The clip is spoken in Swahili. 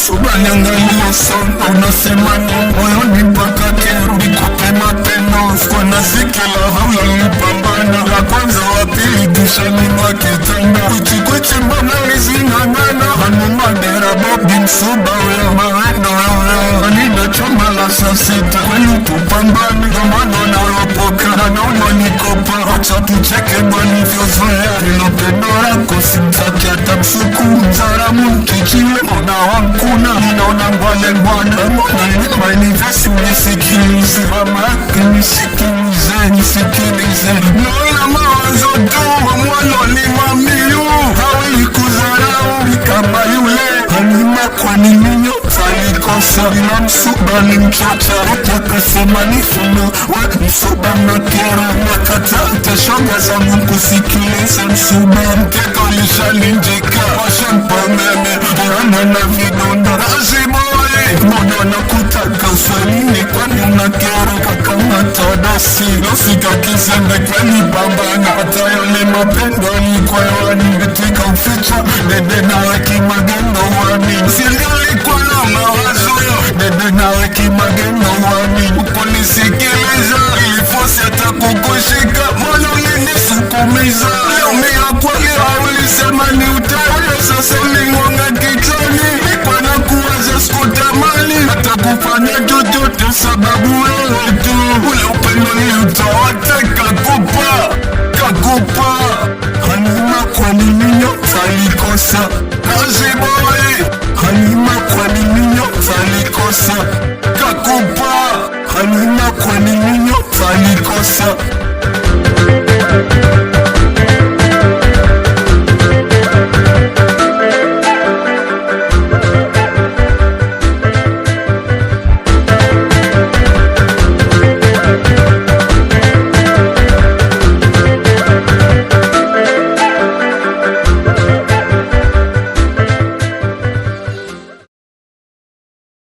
Msuba niangalia sana, unasema ni moyoni mpaka kero. Nikupe mapendo, kwa nasikila haula nipambana. La kwanza wa pili kisha nima kitanda. Kuchikweche mbana nizingangana. Hanuma dera bobi Msuba wea maendo wea. Anina choma la saa sita, kweli tupambane. Kamano na ulopoka, na nauma nikopa. Acha tucheke bani vyozoea. Hilo pendo lako simtaki hata msuku. Mzaramu mkichile mona wankuna. Ninaona ngwale ngwana. Mona nima inivesi unisikilize. Mama yake nisikilize, nisikilize. Naona mawazo tu mwano ni mamiyu. Hawili kuzarau kama yule. Halima kwa nini nyota likosa. Na Msuba ni mchocha. Utakasema ni funo. Msuba na kera. Nakata utashoga zangu kusikiliza. Msuba mkeka ulishalinjika. Washa mpameme Yana na vidonda Raziboy Mbona nakutaka uswalini. Kwani unakera kama todasi. Nafika kizembe kweli bambana. Hata yale mapendo alikuwa yawani. Betika uficha Dede nawe kimagendo wani. Sili ulikuwa na mawazo yo. Dede nawe kimagendo wani.